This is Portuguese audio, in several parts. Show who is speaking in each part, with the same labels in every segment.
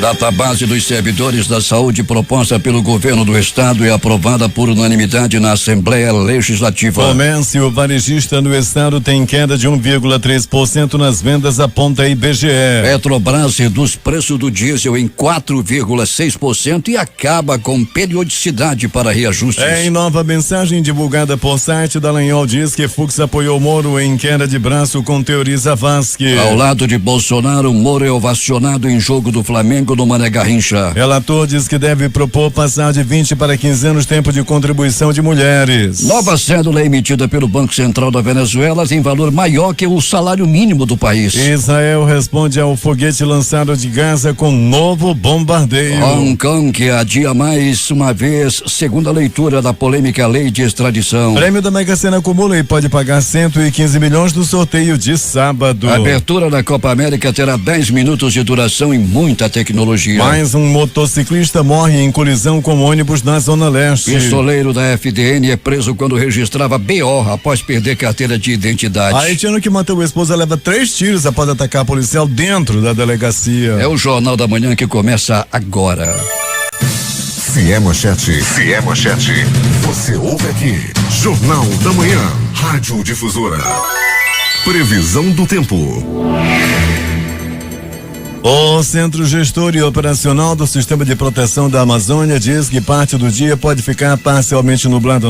Speaker 1: Database dos servidores da saúde proposta pelo governo do estado e aprovada por unanimidade na Assembleia Legislativa.
Speaker 2: Comércio varejista no estado tem queda de 1,3% nas vendas, aponta a IBGE.
Speaker 1: Petrobras reduz preço do diesel em 4,6% e acaba com periodicidade para reajustes.
Speaker 2: Em nova mensagem divulgada por site, Dallagnol diz que Fux apoiou Moro em queda de braço com Teori Zavascki.
Speaker 1: Ao lado de Bolsonaro, Moro é ovacionado em jogo do Flamengo no Mané Garrincha.
Speaker 2: Relator diz que deve propor passar de 20 para 15 anos tempo de contribuição de mulheres.
Speaker 1: Nova cédula emitida pelo Banco Central da Venezuela tem valor maior que o salário mínimo do país.
Speaker 2: Israel responde ao foguete lançado de Gaza com novo bombardeio.
Speaker 1: Hong Kong que adia mais uma vez segunda leitura da polêmica lei de extradição.
Speaker 2: Prêmio da Mega Sena acumula e pode pagar 115 milhões no sorteio de sábado.
Speaker 1: A abertura da Copa América terá 10 minutos de duração e muita tecnologia.
Speaker 2: Mais um motociclista morre em colisão com ônibus na Zona Leste.
Speaker 1: Pistoleiro da FDN é preso quando registrava BO após perder carteira de identidade.
Speaker 2: Haitiano que matou a esposa leva 3 tiros após atacar policial dentro da delegacia.
Speaker 1: É o Jornal da Manhã que começa agora.
Speaker 3: Se é manchete, você ouve aqui. Jornal da Manhã, Rádio Difusora. Previsão do tempo.
Speaker 2: O Centro Gestor e Operacional do Sistema de Proteção da Amazônia diz que parte do dia pode ficar parcialmente nublado,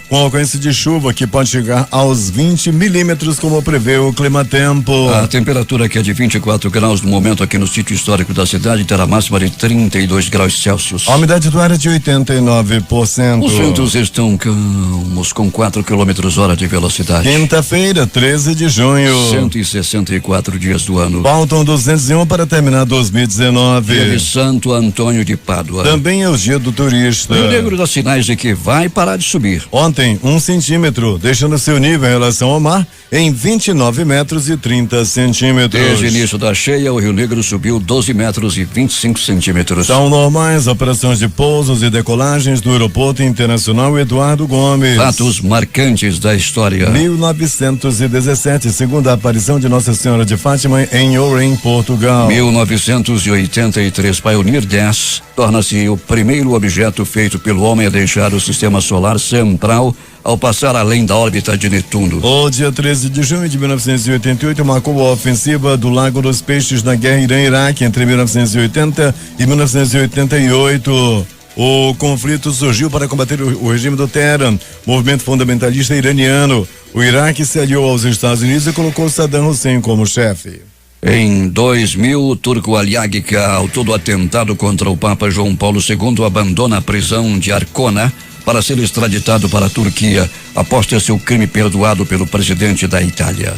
Speaker 2: com ocorrência de chuva que pode chegar aos 20 milímetros, como prevê o Climatempo.
Speaker 1: A temperatura que é de 24 graus no momento aqui no sítio histórico da cidade terá máxima de 32 graus Celsius.
Speaker 2: A umidade do ar é de 89%.
Speaker 1: Os ventos estão calmos com 4 km/h de velocidade.
Speaker 2: Quinta-feira, 13 de junho.
Speaker 1: 164 dias do ano.
Speaker 2: Faltam 201 para terminar 2019.
Speaker 1: Dia de Santo Antônio de Pádua.
Speaker 2: Também é o dia do turista.
Speaker 1: O Negro dá sinais de que vai parar de subir.
Speaker 2: Ontem, 1 centímetro, deixando seu nível em relação ao mar em 29 metros e 30 centímetros.
Speaker 1: Desde o início da cheia, o Rio Negro subiu 12 metros e 25 centímetros.
Speaker 2: São normais operações de pousos e decolagens do Aeroporto Internacional Eduardo Gomes.
Speaker 1: Fatos marcantes da história.
Speaker 2: 1917, segunda aparição de Nossa Senhora de Fátima em Ourém, Portugal.
Speaker 1: 1983, Pioneer 10 torna-se o primeiro objeto feito pelo homem a deixar o sistema solar central ao passar além da órbita de Netuno.
Speaker 2: O dia 13 de junho de 1988 marcou a ofensiva do Lago dos Peixes na guerra Irã-Iraque entre 1980 e 1988. O conflito surgiu para combater o regime do Teherã, movimento fundamentalista iraniano. O Iraque se aliou aos Estados Unidos e colocou Saddam Hussein como chefe.
Speaker 1: Em 2000, Turco Ali Agca, autor do atentado contra o Papa João Paulo II, abandona a prisão de Arcona para ser extraditado para a Turquia, após ter seu crime perdoado pelo presidente da Itália.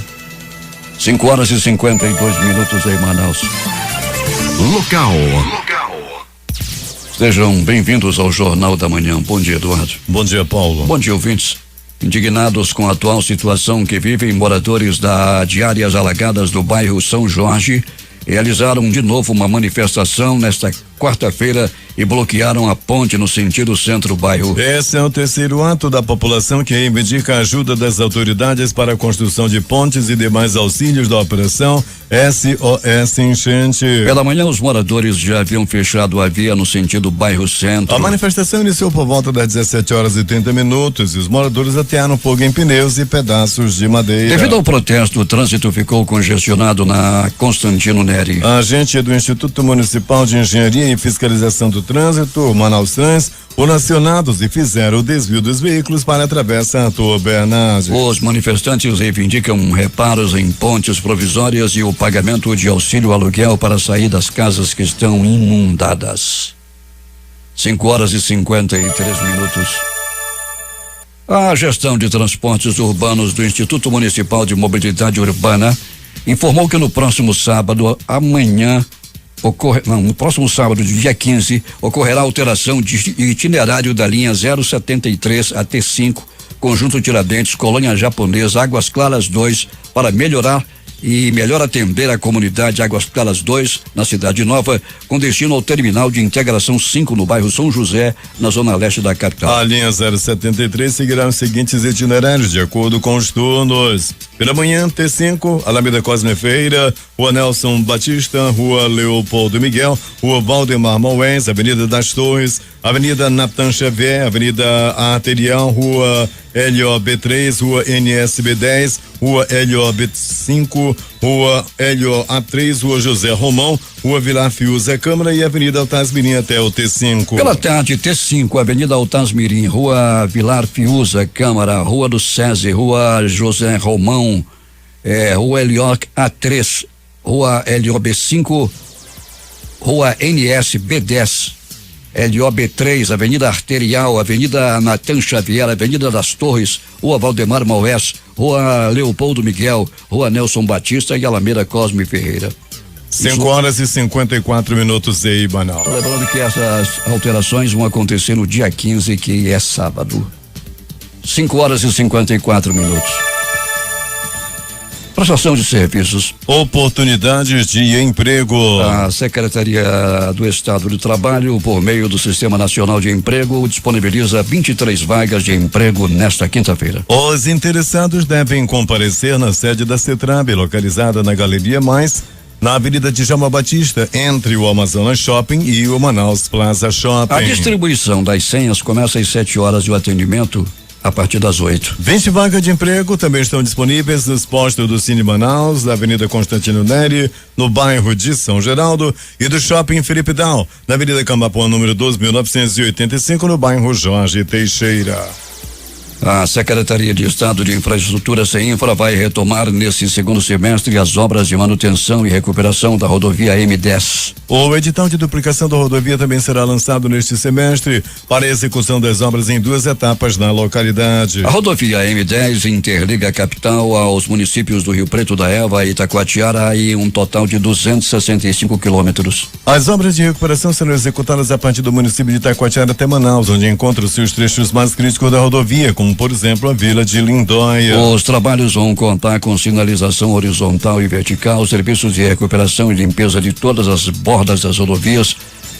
Speaker 1: 5h52 em Manaus.
Speaker 3: Local.
Speaker 1: Sejam bem-vindos ao Jornal da Manhã. Bom dia, Eduardo.
Speaker 2: Bom dia, Paulo.
Speaker 1: Bom dia, ouvintes. Indignados com a atual situação que vivem moradores de áreas alagadas do bairro São Jorge, realizaram de novo uma manifestação nesta quarta-feira e bloquearam a ponte no sentido centro-bairro.
Speaker 2: Esse é o terceiro ato da população que reivindica a ajuda das autoridades para a construção de pontes e demais auxílios da operação SOS Enchente.
Speaker 1: Pela manhã, os moradores já haviam fechado a via no sentido bairro centro.
Speaker 2: A manifestação iniciou por volta das 17h30 e os moradores atearam fogo em pneus e pedaços de madeira.
Speaker 1: Devido ao protesto, o trânsito ficou congestionado na Constantino Neri.
Speaker 2: A agente do Instituto Municipal de Engenharia e Fiscalização do Trânsito, o Manaus Trans, foram acionados e fizeram o desvio dos veículos para a travessa Arthur Bernardes.
Speaker 1: Os manifestantes reivindicam reparos em pontes provisórias e o pagamento de auxílio aluguel para sair das casas que estão inundadas. 5h53. A gestão de transportes urbanos do Instituto Municipal de Mobilidade Urbana informou que no próximo sábado, no próximo sábado, dia 15, ocorrerá alteração de itinerário da linha 073 a T5, Conjunto Tiradentes, Colônia Japonesa, Águas Claras 2, para melhorar e melhor atender a comunidade Águas Claras 2, na Cidade Nova, com destino ao terminal de integração 5 no bairro São José, na zona leste da capital.
Speaker 2: A linha 073 seguirá os seguintes itinerários de acordo com os turnos. Pela manhã, T5, Alameda Cosme Feira, Rua Nelson Batista, Rua Leopoldo Miguel, Rua Valdemar Maués, Avenida das Torres, Avenida Natan Xavier, Avenida Arterial, Rua LOB3, Rua NSB10, Rua LOB5, Rua LOA3, Rua José Romão, Rua Vilar Fiuza Câmara e Avenida Altasmirim até o T5.
Speaker 1: Pela tarde, T5, Avenida Altasmirim, Rua Vilar Fiuza Câmara, Rua do SESI, Rua José Romão, Rua LOA3, Rua LOB5, Rua NSB10, LOB3, Avenida Arterial, Avenida Natan Xavier, Avenida das Torres, Rua Valdemar Maués, Rua Leopoldo Miguel, Rua Nelson Batista e Alameda Cosme Ferreira.
Speaker 2: 5h54 em Banal.
Speaker 1: Lembrando que essas alterações vão acontecer no dia 15, que é sábado. 5h54. Prestação de serviços.
Speaker 2: Oportunidades de emprego.
Speaker 1: A Secretaria do Estado do Trabalho, por meio do Sistema Nacional de Emprego, disponibiliza 23 vagas de emprego nesta quinta-feira.
Speaker 2: Os interessados devem comparecer na sede da CETRAB, localizada na Galeria Mais, na Avenida Djalma Batista, entre o Amazonas Shopping e o Manaus Plaza Shopping.
Speaker 1: A distribuição das senhas começa às 7 horas e o atendimento a partir das 8.
Speaker 2: 20 vagas de emprego também estão disponíveis nos postos do Cine Manaus, da Avenida Constantino Neri, no bairro de São Geraldo, e do Shopping Felipe Dal, na Avenida Camapuã, número 12.985, no bairro Jorge Teixeira.
Speaker 1: A Secretaria de Estado de Infraestrutura, CEINFRA, vai retomar nesse segundo semestre as obras de manutenção e recuperação da rodovia M10.
Speaker 2: O edital de duplicação da rodovia também será lançado neste semestre para a execução das obras em 2 etapas na localidade.
Speaker 1: A rodovia M10 interliga a capital aos municípios do Rio Preto da Eva e Itacoatiara e um total de 265 quilômetros.
Speaker 2: As obras de recuperação serão executadas a partir do município de Itacoatiara até Manaus, onde encontram-se os trechos mais críticos da rodovia, como por exemplo a Vila de Lindóia.
Speaker 1: Os trabalhos vão contar com sinalização horizontal e vertical, serviços de recuperação e limpeza de todas as bordas das rodovias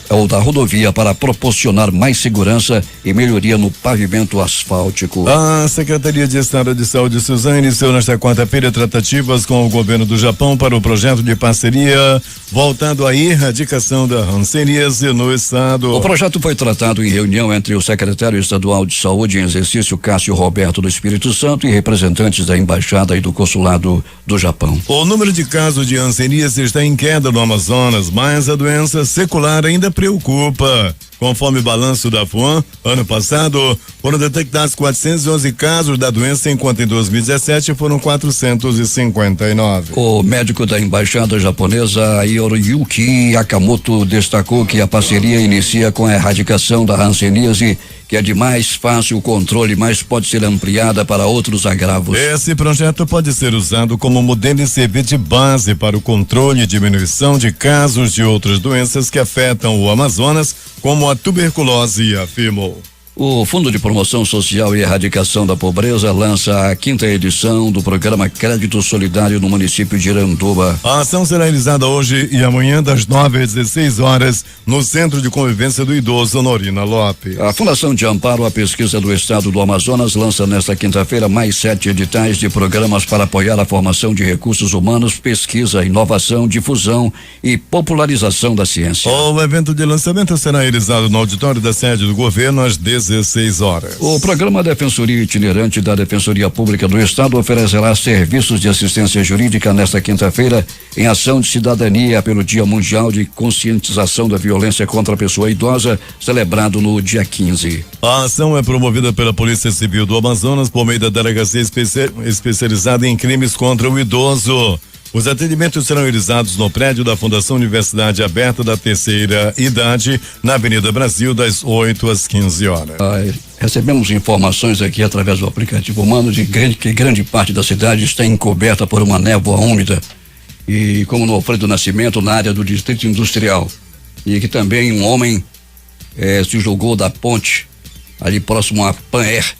Speaker 1: ou da rodovia para proporcionar mais segurança e melhoria no pavimento asfáltico.
Speaker 2: A Secretaria de Estado de Saúde, Suzano, iniciou nesta quarta-feira tratativas com o governo do Japão para o projeto de parceria voltado à erradicação da hanseníase no estado.
Speaker 1: O projeto foi tratado em reunião entre o secretário estadual de Saúde em exercício, Cássio Roberto do Espírito Santo, e representantes da Embaixada e do Consulado do Japão.
Speaker 2: O número de casos de hanseníase está em queda no Amazonas, mas a doença secular ainda preocupa. Conforme o balanço da FUAM, ano passado foram detectados 411 casos da doença, enquanto em 2017 foram 459.
Speaker 1: O médico da embaixada japonesa, Hiroyuki Yakamoto, destacou que a parceria inicia com a erradicação da hanseníase, que é de mais fácil controle, mas pode ser ampliada para outros agravos.
Speaker 2: Esse projeto pode ser usado como modelo e servir de base para o controle e diminuição de casos de outras doenças que afetam o Amazonas, como a tuberculose, afirmou.
Speaker 1: O Fundo de Promoção Social e Erradicação da Pobreza lança a 5ª edição do programa Crédito Solidário no município de Iranduba.
Speaker 2: A ação será realizada hoje e amanhã das 9 às 16 horas no Centro de Convivência do Idoso Norina Lopes.
Speaker 1: A Fundação de Amparo à Pesquisa do Estado do Amazonas lança nesta quinta-feira mais 7 editais de programas para apoiar a formação de recursos humanos, pesquisa, inovação, difusão e popularização da ciência.
Speaker 2: O evento de lançamento será realizado no auditório da sede do governo às 16 horas.
Speaker 1: O programa Defensoria Itinerante da Defensoria Pública do Estado oferecerá serviços de assistência jurídica nesta quinta-feira em ação de cidadania pelo Dia Mundial de Conscientização da Violência contra a Pessoa Idosa, celebrado no dia 15.
Speaker 2: A ação é promovida pela Polícia Civil do Amazonas por meio da Delegacia Especializada em Crimes contra o Idoso. Os atendimentos serão realizados no prédio da Fundação Universidade Aberta da Terceira Idade, na Avenida Brasil, das 8 às 15 horas.
Speaker 1: Recebemos informações aqui através do aplicativo humano de que grande parte da cidade está encoberta por uma névoa úmida, e como no Alfredo Nascimento, na área do Distrito Industrial, e que também um homem se jogou da ponte ali próximo a Pan-Air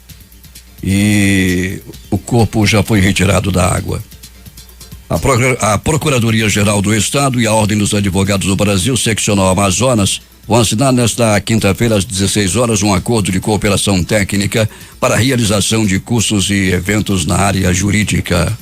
Speaker 1: e o corpo já foi retirado da água. A Procuradoria-Geral do Estado e a Ordem dos Advogados do Brasil, Seccional Amazonas, vão assinar nesta quinta-feira às 16 horas um acordo de cooperação técnica para a realização de cursos e eventos na área jurídica.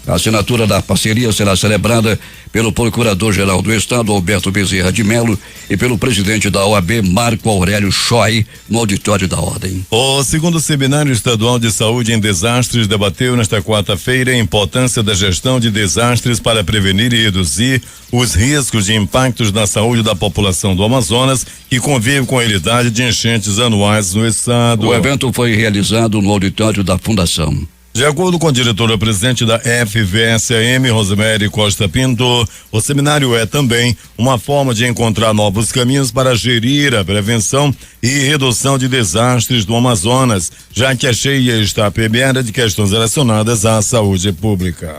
Speaker 1: A assinatura da parceria será celebrada pelo Procurador-Geral do Estado, Alberto Bezerra de Mello, e pelo presidente da OAB, Marco Aurélio Choi, no auditório da Ordem.
Speaker 2: O segundo Seminário Estadual de Saúde em Desastres debateu nesta quarta-feira a importância da gestão de desastres para prevenir e reduzir os riscos de impactos na saúde da população do Amazonas, que convive com a realidade de enchentes anuais no estado.
Speaker 1: O evento foi realizado no auditório da Fundação.
Speaker 2: De acordo com a diretora-presidente da FVSAM, Rosemary Costa Pinto, o seminário é também uma forma de encontrar novos caminhos para gerir a prevenção e redução de desastres do Amazonas, já que a cheia está permeada de questões relacionadas à saúde pública.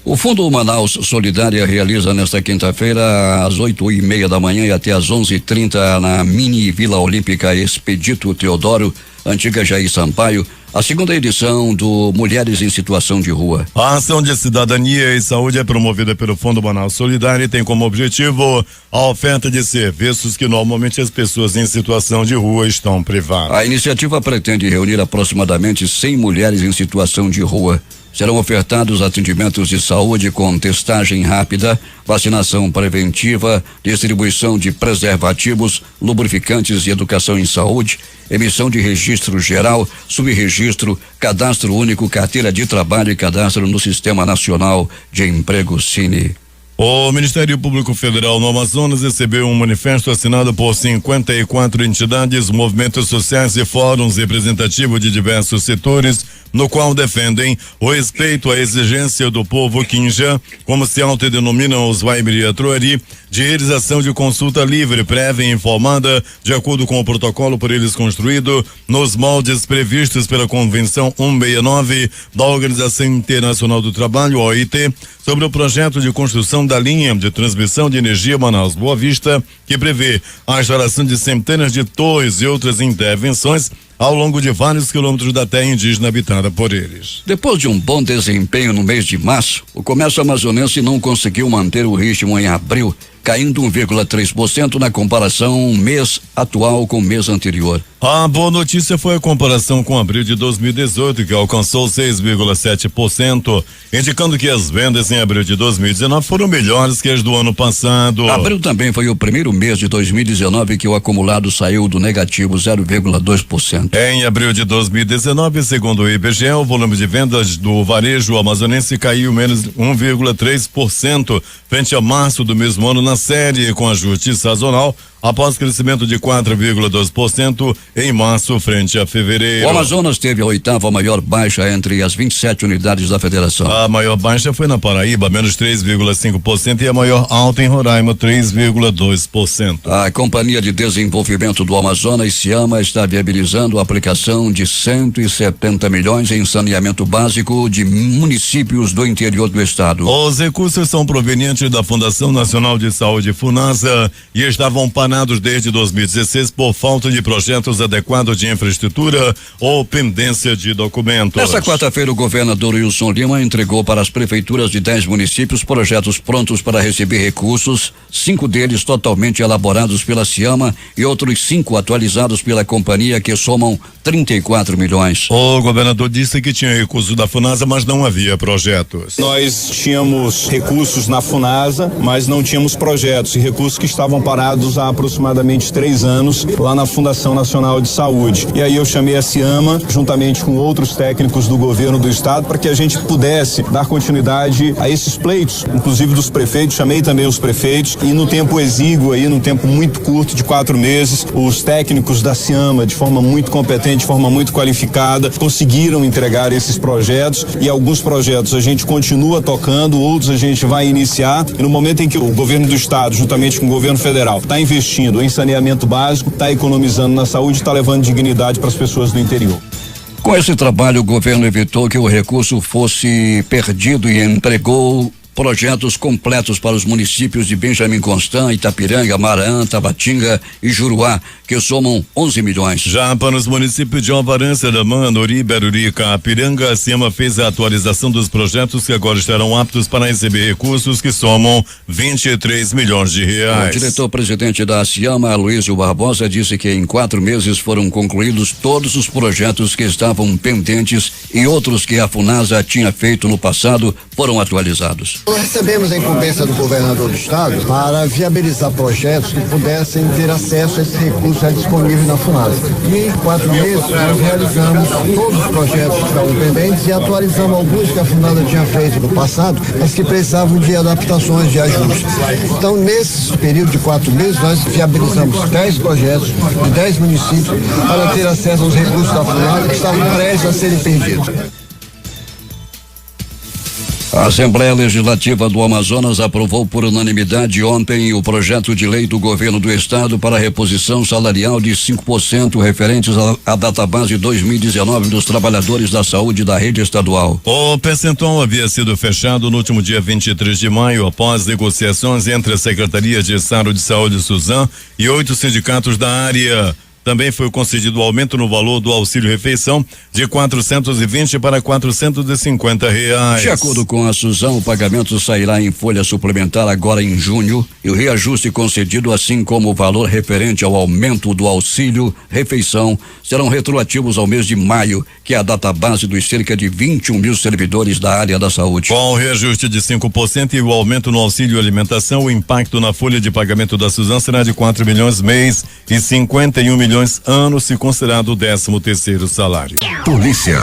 Speaker 1: O Fundo Manaus Solidária realiza nesta quinta-feira às 8:30 da manhã e até às 11:30 na mini Vila Olímpica Expedito Teodoro, antiga Jair Sampaio, a segunda edição do Mulheres em Situação de Rua.
Speaker 2: A ação de cidadania e saúde é promovida pelo Fundo Manaus Solidário e tem como objetivo a oferta de serviços que normalmente as pessoas em situação de rua estão privadas.
Speaker 1: A iniciativa pretende reunir aproximadamente 100 mulheres em situação de rua. Serão ofertados atendimentos de saúde com testagem rápida, vacinação preventiva, distribuição de preservativos, lubrificantes e educação em saúde, emissão de registro geral, subregistro, cadastro único, carteira de trabalho e cadastro no Sistema Nacional de Emprego Cine.
Speaker 2: O Ministério Público Federal no Amazonas recebeu um manifesto assinado por 54 entidades, movimentos sociais e fóruns representativos de diversos setores, no qual defendem o respeito à exigência do povo Quinja, como se autodenominam os Waibiri-Atruari, de realização de consulta livre, prévia e informada, de acordo com o protocolo por eles construído, nos moldes previstos pela Convenção 169 da Organização Internacional do Trabalho, OIT, sobre o projeto de construção da linha de transmissão de energia Manaus-Boa Vista, que prevê a instalação de centenas de torres e outras intervenções ao longo de vários quilômetros da terra indígena habitada por eles.
Speaker 1: Depois de um bom desempenho no mês de março, o comércio amazonense não conseguiu manter o ritmo em abril, caindo 1,3% na comparação mês atual com o mês anterior.
Speaker 2: A boa notícia foi a comparação com abril de 2018, que alcançou 6,7%, indicando que as vendas em abril de 2019 foram melhores que as do ano passado.
Speaker 1: Abril também foi o primeiro mês de 2019 que o acumulado saiu do negativo 0,2%.
Speaker 2: Em abril de 2019, segundo o IBGE, o volume de vendas do varejo amazonense caiu menos 1,3% frente a março do mesmo ano na série com ajuste sazonal, após crescimento de 4,2% em março frente a fevereiro.
Speaker 1: O Amazonas teve a 8ª maior baixa entre as 27 unidades da federação.
Speaker 2: A maior baixa foi na Paraíba, menos 3,5%, e a maior alta em Roraima, 3,2%.
Speaker 1: A Companhia de Desenvolvimento do Amazonas, Ciama, está viabilizando a aplicação de 170 milhões em saneamento básico de municípios do interior do estado.
Speaker 2: Os recursos são provenientes da Fundação Nacional de Saúde, FUNASA, e estavam parados desde 2016 por falta de projetos adequados de infraestrutura ou pendência de documentos.
Speaker 1: Nesta quarta-feira, o governador Wilson Lima entregou para as prefeituras de 10 municípios projetos prontos para receber recursos, 5 deles totalmente elaborados pela Ciama e outros 5 atualizados pela companhia, que somam 34 milhões.
Speaker 2: O governador disse que tinha recursos da FUNASA, mas não havia projetos.
Speaker 4: Nós tínhamos recursos na FUNASA, mas não tínhamos projetos, e recursos que estavam parados há aproximadamente 3 anos lá na Fundação Nacional de Saúde. E aí eu chamei a Ciama, juntamente com outros técnicos do governo do estado, para que a gente pudesse dar continuidade a esses pleitos, inclusive dos prefeitos. Chamei também os prefeitos, e no tempo exíguo aí, no tempo muito curto de 4 meses, os técnicos da Ciama, de forma muito competente, de forma muito qualificada, conseguiram entregar esses projetos, e alguns projetos a gente continua tocando, outros a gente vai iniciar, e no momento em que o governo do estado, juntamente com o governo federal, está investindo em saneamento básico, está economizando na saúde, está levando dignidade para as pessoas do interior.
Speaker 1: Com esse trabalho, o governo evitou que o recurso fosse perdido e entregou projetos completos para os municípios de Benjamin Constant, Itapiranga, Maraã, Tabatinga e Juruá, que somam 11 milhões.
Speaker 2: Já para os municípios de Alvarança, Damã, Nori, Beruri e Capiranga, a SEMA fez a atualização dos projetos que agora estarão aptos para receber recursos que somam 23 milhões de reais.
Speaker 1: O diretor-presidente da SEMA, Luísio Barbosa, disse que em 4 meses foram concluídos todos os projetos que estavam pendentes e outros que a FUNASA tinha feito no passado foram atualizados.
Speaker 5: Recebemos a incumbência do governador do estado para viabilizar projetos que pudessem ter acesso a esse recurso disponível na FUNASA. E em 4 meses nós realizamos todos os projetos que estavam pendentes e atualizamos alguns que a FUNASA tinha feito no passado, mas que precisavam de adaptações, de ajustes. Então, nesse período de 4 meses, nós viabilizamos 10 projetos de 10 municípios para ter acesso aos recursos da FUNASA que estavam prestes a serem perdidos.
Speaker 1: A Assembleia Legislativa do Amazonas aprovou por unanimidade ontem o projeto de lei do governo do estado para a reposição salarial de 5% referentes à database 2019 dos trabalhadores da saúde da rede estadual.
Speaker 2: O percentual havia sido fechado no último dia 23 de maio após negociações entre a Secretaria de Estado de Saúde Suzan e 8 sindicatos da área. Também foi concedido o aumento no valor do auxílio refeição de 420 para 450 reais.
Speaker 1: De acordo com a Suzan, o pagamento sairá em folha suplementar agora em junho e o reajuste concedido, assim como o valor referente ao aumento do auxílio refeição, serão retroativos ao mês de maio, que é a data base dos cerca de 21 mil servidores da área da saúde.
Speaker 2: Com o reajuste de 5% e o aumento no auxílio alimentação, o impacto na folha de pagamento da Suzan será de 4 milhões mês e 51 milhões ano, se considerado o 13º salário.
Speaker 3: Polícia.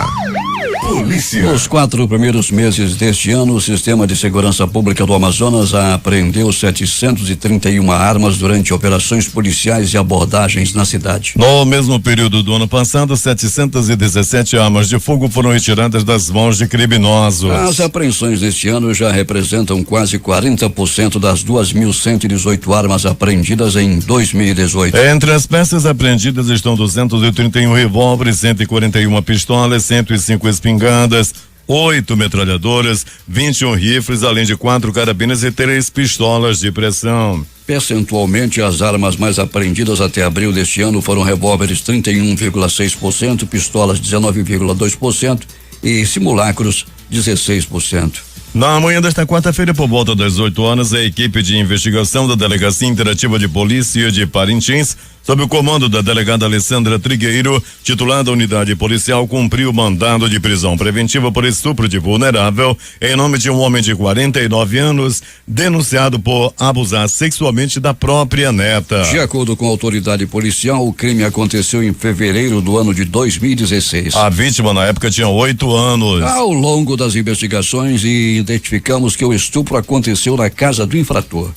Speaker 1: Nos 4 primeiros meses deste ano, o Sistema de Segurança Pública do Amazonas apreendeu 731 armas durante operações policiais e abordagens na cidade.
Speaker 2: No mesmo período do ano passado, 717 armas de fogo foram retiradas das mãos de criminosos.
Speaker 1: As apreensões deste ano já representam quase 40% das 2.118 armas apreendidas em 2018.
Speaker 2: Entre as peças apreendidas estão 231 revólveres, 141 pistolas, 105 espingardas, 8 metralhadoras, 21 rifles, além de 4 carabinas e 3 pistolas de pressão.
Speaker 1: Percentualmente, as armas mais apreendidas até abril deste ano foram revólveres 31,6%, pistolas 19,2% e simulacros 16%.
Speaker 2: Na manhã desta quarta-feira, por volta das 8 horas, a equipe de investigação da Delegacia Interativa de Polícia de Parintins, sob o comando da delegada Alessandra Trigueiro, titular da unidade policial, cumpriu mandado de prisão preventiva por estupro de vulnerável em nome de um homem de 49 anos, denunciado por abusar sexualmente da própria neta.
Speaker 1: De acordo com a autoridade policial, o crime aconteceu em fevereiro do ano de 2016.
Speaker 2: A vítima na época tinha 8 anos.
Speaker 1: Ao longo das investigações, identificamos que o estupro aconteceu na casa do infrator.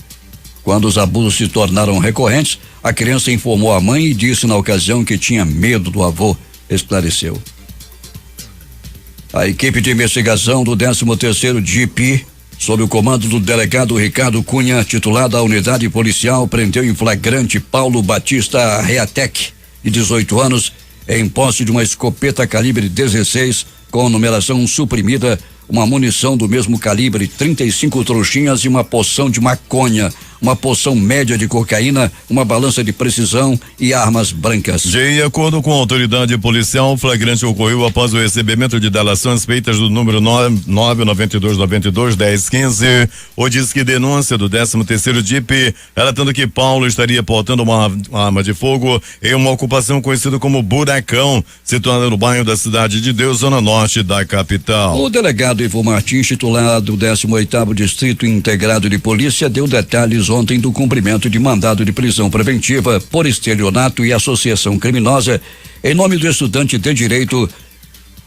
Speaker 1: Quando os abusos se tornaram recorrentes, a criança informou a mãe e disse na ocasião que tinha medo do avô, esclareceu. A equipe de investigação do 13º DIP, sob o comando do delegado Ricardo Cunha, titular da unidade policial, prendeu em flagrante Paulo Batista Reatec, de 18 anos, em posse de uma escopeta calibre 16 com numeração suprimida, uma munição do mesmo calibre, 35 trouxinhas e uma porção de maconha, uma porção média de cocaína, uma balança de precisão e armas brancas.
Speaker 2: De acordo com a autoridade policial, o flagrante ocorreu após o recebimento de delações feitas do número 992921015, o disque denúncia do 13º DIP, relatando que Paulo estaria portando uma arma de fogo em uma ocupação conhecida como Buracão, situada no bairro da Cidade de Deus, zona norte da capital.
Speaker 1: O delegado Ivo Martins, titular do 18º Distrito Integrado de Polícia, deu detalhes ontem do cumprimento de mandado de prisão preventiva por estelionato e associação criminosa em nome do estudante de direito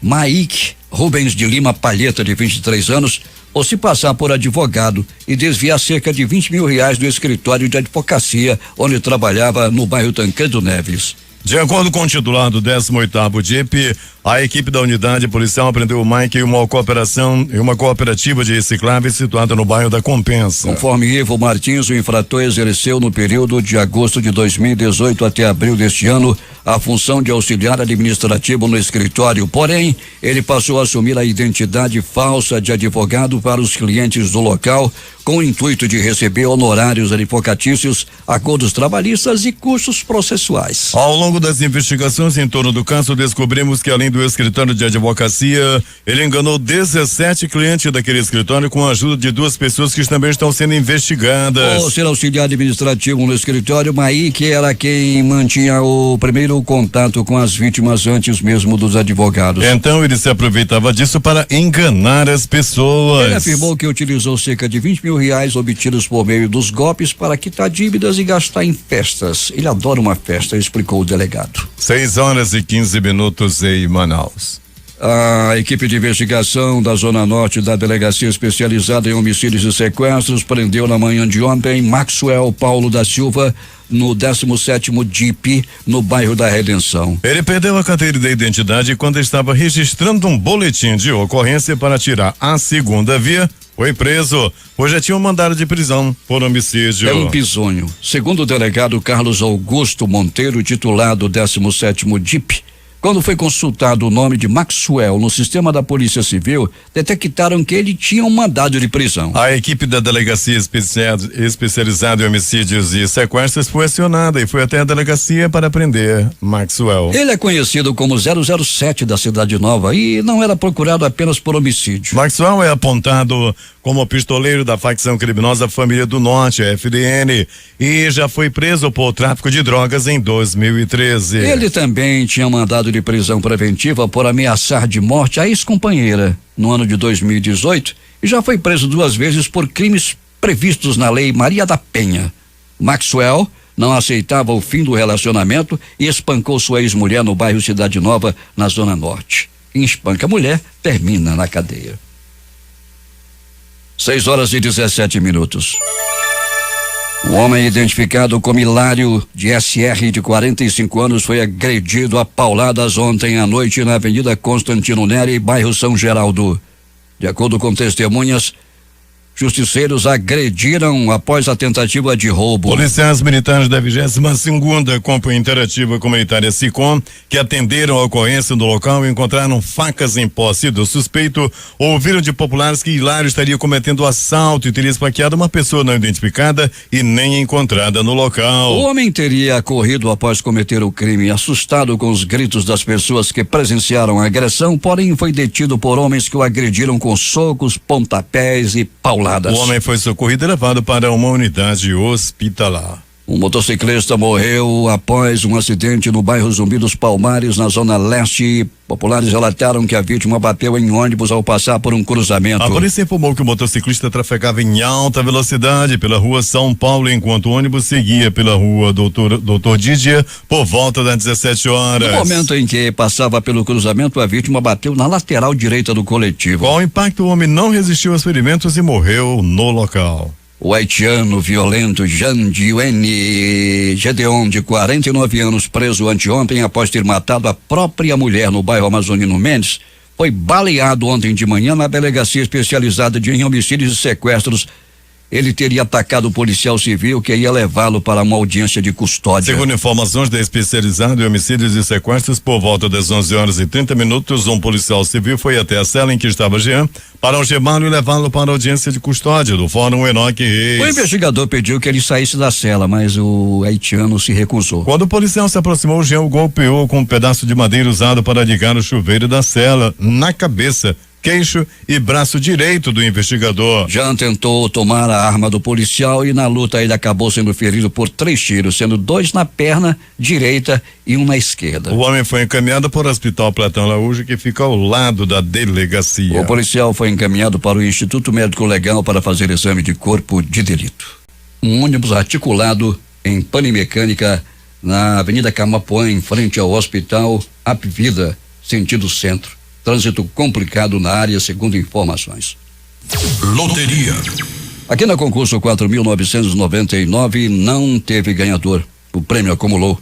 Speaker 1: Maik Rubens de Lima Palheta, de 23 anos, ou se passar por advogado e desviar cerca de 20 mil reais do escritório de advocacia onde trabalhava no bairro Tancredo Neves.
Speaker 2: De acordo com o titular do 18º DIP, a equipe da unidade policial prendeu o Mike em uma cooperativa de recicláveis situada no bairro da Compensa.
Speaker 1: Conforme Ivo Martins, o infrator exerceu no período de agosto de 2018 até abril deste ano a função de auxiliar administrativo no escritório. Porém, ele passou a assumir a identidade falsa de advogado para os clientes do local, com o intuito de receber honorários advocatícios, acordos trabalhistas e custos processuais.
Speaker 2: Ao longo das investigações em torno do caso, descobrimos que, além do escritório de advocacia, ele enganou 17 clientes daquele escritório com a ajuda de 2 pessoas que também estão sendo investigadas.
Speaker 1: Ao ser auxiliar administrativo no escritório, Maíque era quem mantinha o primeiro contato com as vítimas antes mesmo dos advogados.
Speaker 2: Então ele se aproveitava disso para enganar as pessoas.
Speaker 1: Ele afirmou que utilizou cerca de R$20 mil obtidos por meio dos golpes para quitar dívidas e gastar em festas. Ele adora uma festa, explicou o delegado.
Speaker 2: 6h15 em Manaus.
Speaker 1: A equipe de investigação da Zona Norte da Delegacia Especializada em Homicídios e Sequestros prendeu na manhã de ontem Maxwell Paulo da Silva no 17º DIP, no bairro da Redenção.
Speaker 2: Ele perdeu a carteira de identidade quando estava registrando um boletim de ocorrência para tirar a segunda via. Foi preso, pois já tinha um mandado de prisão por homicídio.
Speaker 1: É um bisonho. Segundo o delegado Carlos Augusto Monteiro, titular do 17º DIP, quando foi consultado o nome de Maxwell no sistema da Polícia Civil, detectaram que ele tinha um mandado de prisão.
Speaker 2: A equipe da Delegacia Especializada em Homicídios e Sequestros foi acionada e foi até a delegacia para prender Maxwell.
Speaker 1: Ele é conhecido como 007 da Cidade Nova e não era procurado apenas por homicídio.
Speaker 2: Maxwell é apontado como pistoleiro da facção criminosa Família do Norte, FDN, e já foi preso por tráfico de drogas em 2013.
Speaker 1: Ele também tinha mandado de prisão preventiva por ameaçar de morte a ex-companheira no ano de 2018 e já foi preso 2 vezes por crimes previstos na Lei Maria da Penha. Maxwell não aceitava o fim do relacionamento e espancou sua ex-mulher no bairro Cidade Nova, na Zona Norte. Quem espanca a mulher termina na cadeia. 6h17. Um homem identificado como Hilário de SR, de 45 anos, foi agredido a pauladas ontem à noite na Avenida Constantino Neri, bairro São Geraldo. De acordo com testemunhas, justiceiros agrediram após a tentativa de roubo.
Speaker 2: Policiais militares da 22ª Companhia Interativa Comunitária SICOM, que atenderam a ocorrência no local, encontraram facas em posse do suspeito. Ouviram de populares que Hilário estaria cometendo assalto e teria esfaqueado uma pessoa não identificada e nem encontrada no local.
Speaker 1: O homem teria corrido após cometer o crime, assustado com os gritos das pessoas que presenciaram a agressão, porém foi detido por homens que o agrediram com socos, pontapés e pauladas.
Speaker 2: O homem foi socorrido e levado para uma unidade hospitalar.
Speaker 1: Um motociclista morreu após um acidente no bairro Zumbi dos Palmares, na zona leste. Populares relataram que a vítima bateu em ônibus ao passar por um cruzamento.
Speaker 2: A polícia informou que o motociclista trafegava em alta velocidade pela rua São Paulo, enquanto o ônibus seguia pela rua Doutor Didier por volta das 17 horas.
Speaker 1: No momento em que passava pelo cruzamento, a vítima bateu na lateral direita do coletivo.
Speaker 2: Com o impacto, o homem não resistiu aos ferimentos e morreu no local.
Speaker 1: O haitiano violento Jandiuene Gedeon, de 49 anos, preso anteontem após ter matado a própria mulher no bairro Amazonino Mendes, foi baleado ontem de manhã na Delegacia Especializada em Homicídios e Sequestros. Ele teria atacado o policial civil que ia levá-lo para uma audiência de custódia.
Speaker 2: Segundo informações da Especializada em Homicídios e Sequestros, por volta das 11h30, um policial civil foi até a cela em que estava Jean para algemá-lo e levá-lo para a audiência de custódia do Fórum Enoque Reis.
Speaker 1: O investigador pediu que ele saísse da cela, mas o haitiano se recusou.
Speaker 2: Quando o policial se aproximou, Jean o golpeou com um pedaço de madeira usado para ligar o chuveiro da cela na cabeça, queixo e braço direito do investigador.
Speaker 1: Jean tentou tomar a arma do policial e na luta ele acabou sendo ferido por 3 tiros, sendo 2 na perna direita e 1 na esquerda.
Speaker 2: O homem foi encaminhado para o Hospital Platão Laújo, que fica ao lado da delegacia.
Speaker 1: O policial foi encaminhado para o Instituto Médico Legal para fazer exame de corpo de delito. Um ônibus articulado em pane mecânica na Avenida Camapuã, em frente ao Hospital Apvida, sentido centro. Trânsito complicado na área, segundo informações.
Speaker 3: Loteria.
Speaker 1: Aqui na concurso 4.999 não teve ganhador. O prêmio acumulou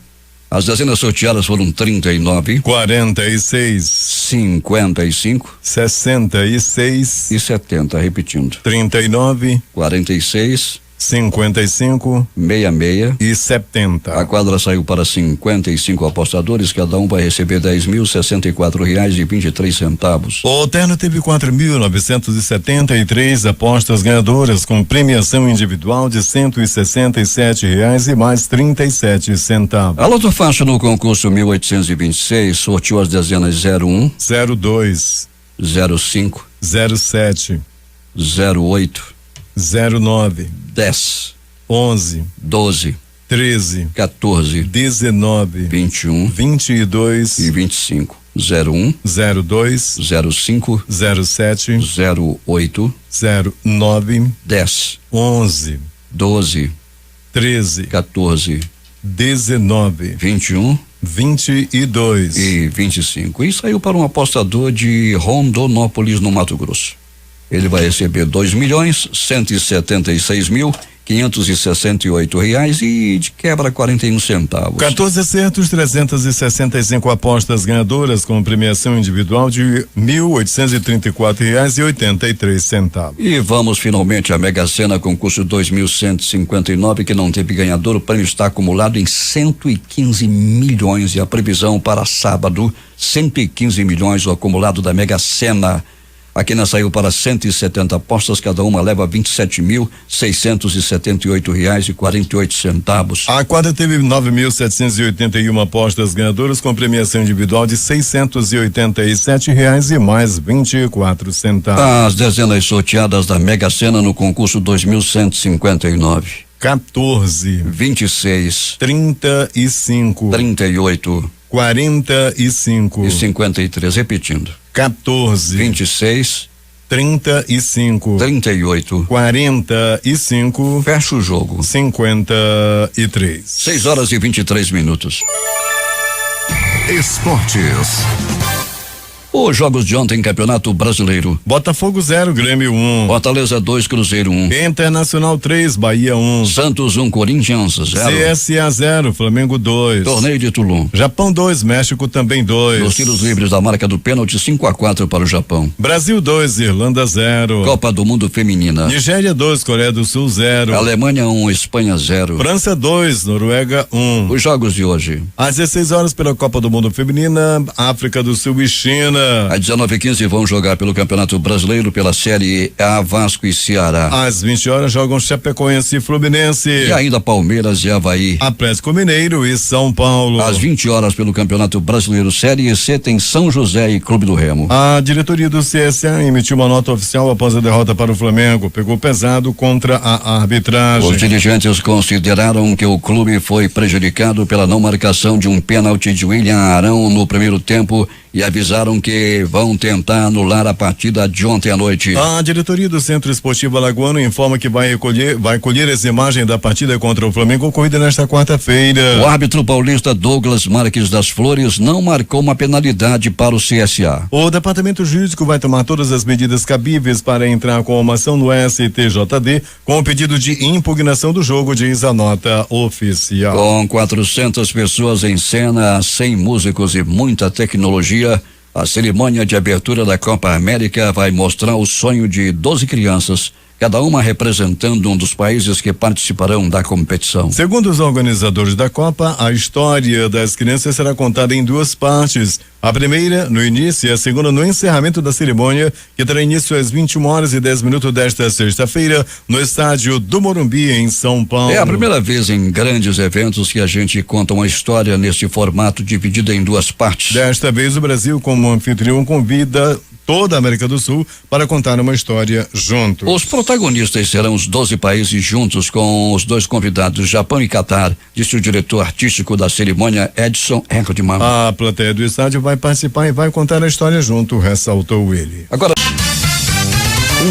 Speaker 1: As dezenas sorteadas foram 39,
Speaker 2: 46,
Speaker 1: 55
Speaker 2: 66
Speaker 1: e 70. Repetindo:
Speaker 2: 39,
Speaker 1: 46,
Speaker 2: 55
Speaker 1: 66
Speaker 2: e 70.
Speaker 1: A quadra saiu para 55 apostadores, cada um vai receber R$10.064,23.
Speaker 2: O terno teve 4.973 apostas ganhadoras, com premiação individual de R$167 e mais 37 centavos.
Speaker 1: A Loto Fácil no concurso 1826 sorteou as dezenas 01,
Speaker 2: 02,
Speaker 1: 05,
Speaker 2: 07,
Speaker 1: 08,
Speaker 2: 09,
Speaker 1: 10,
Speaker 2: 11,
Speaker 1: 12,
Speaker 2: 13,
Speaker 1: 14,
Speaker 2: 19,
Speaker 1: 21
Speaker 2: 22
Speaker 1: e 25. 01,
Speaker 2: 02,
Speaker 1: 05,
Speaker 2: 07,
Speaker 1: 08,
Speaker 2: 09,
Speaker 1: 10,
Speaker 2: 11,
Speaker 1: 12,
Speaker 2: 13,
Speaker 1: 14,
Speaker 2: 19,
Speaker 1: 21
Speaker 2: 22
Speaker 1: e 25. E saiu para um apostador de Rondonópolis, no Mato Grosso. Ele vai receber R$2.176.568 e de quebra 41 centavos.
Speaker 2: 14 acertos, 365 apostas ganhadoras, com premiação individual de R$1.834,83.
Speaker 1: E vamos finalmente à Mega Sena, concurso 2159, que não teve ganhador. O prêmio está acumulado em 115 milhões e a previsão para sábado, 115 milhões o acumulado da Mega Sena. A quina saiu para 170 apostas, cada uma leva R$27.678,48.
Speaker 2: A quadra teve 9.781 apostas ganhadoras, com premiação individual de R$687 e mais 24 centavos.
Speaker 1: As dezenas sorteadas da Mega Sena no concurso 2159.
Speaker 2: 14,
Speaker 1: 26,
Speaker 2: 35,
Speaker 1: 38
Speaker 2: 45
Speaker 1: e 53. Repetindo:
Speaker 2: 14,
Speaker 1: 26,
Speaker 2: 35,
Speaker 1: 38.
Speaker 2: 45,
Speaker 1: Fecha o jogo.
Speaker 2: 53.
Speaker 1: 6h23.
Speaker 3: Esportes.
Speaker 1: Os jogos de ontem, Campeonato Brasileiro.
Speaker 2: Botafogo 0, Grêmio 1.
Speaker 1: Fortaleza 2, Cruzeiro 1.
Speaker 2: Internacional 3, Bahia 1.
Speaker 1: Santos 1, Corinthians 0.
Speaker 2: CSA 0, Flamengo 2.
Speaker 1: Torneio de Tulum.
Speaker 2: Japão 2, México também 2.
Speaker 1: Nos tiros livres da marca do pênalti, 5-4 para o Japão.
Speaker 2: Brasil 2, Irlanda 0.
Speaker 1: Copa do Mundo Feminina.
Speaker 2: Nigéria 2, Coreia do Sul 0.
Speaker 1: Alemanha 1, Espanha 0.
Speaker 2: França 2, Noruega 1.
Speaker 1: Os jogos de hoje.
Speaker 2: Às 16 horas pela Copa do Mundo Feminina, África do Sul e China.
Speaker 1: Às 19h15 vão jogar pelo Campeonato Brasileiro, pela Série A, Vasco e Ceará.
Speaker 2: Às 20 horas jogam Chapecoense e Fluminense.
Speaker 1: E ainda Palmeiras e Avaí.
Speaker 2: Atlético Mineiro e São Paulo.
Speaker 1: Às 20 horas pelo Campeonato Brasileiro Série C tem São José e Clube do Remo.
Speaker 2: A diretoria do CSA emitiu uma nota oficial após a derrota para o Flamengo. Pegou pesado contra a arbitragem.
Speaker 1: Os dirigentes consideraram que o clube foi prejudicado pela não marcação de um pênalti de William Arão no primeiro tempo e avisaram que vão tentar anular a partida de ontem à noite.
Speaker 2: A diretoria do Centro Esportivo Alagoano informa que vai colher as imagens da partida contra o Flamengo ocorrida nesta quarta-feira.
Speaker 1: O árbitro paulista Douglas Marques das Flores não marcou uma penalidade para o CSA.
Speaker 2: O departamento jurídico vai tomar todas as medidas cabíveis para entrar com uma ação no STJD com o pedido de impugnação do jogo, diz a nota oficial.
Speaker 1: Com 400 pessoas em cena, 100 músicos e muita tecnologia, a cerimônia de abertura da Copa América vai mostrar o sonho de 12 crianças, cada uma representando um dos países que participarão da competição.
Speaker 2: Segundo os organizadores da Copa, a história das crianças será contada em duas partes. A primeira no início e a segunda no encerramento da cerimônia, que terá início às 21h10 desta sexta-feira no estádio do Morumbi, em São Paulo.
Speaker 1: É a primeira vez em grandes eventos que a gente conta uma história neste formato dividida em duas partes.
Speaker 2: Desta vez o Brasil, como anfitrião, convida toda a América do Sul para contar uma história juntos.
Speaker 1: Os protagonistas serão os 12 países juntos com os dois convidados, Japão e Catar, disse o diretor artístico da cerimônia, Edson Erdmann.
Speaker 2: A plateia do estádio vai participar e vai contar a história junto, ressaltou ele.
Speaker 1: Agora,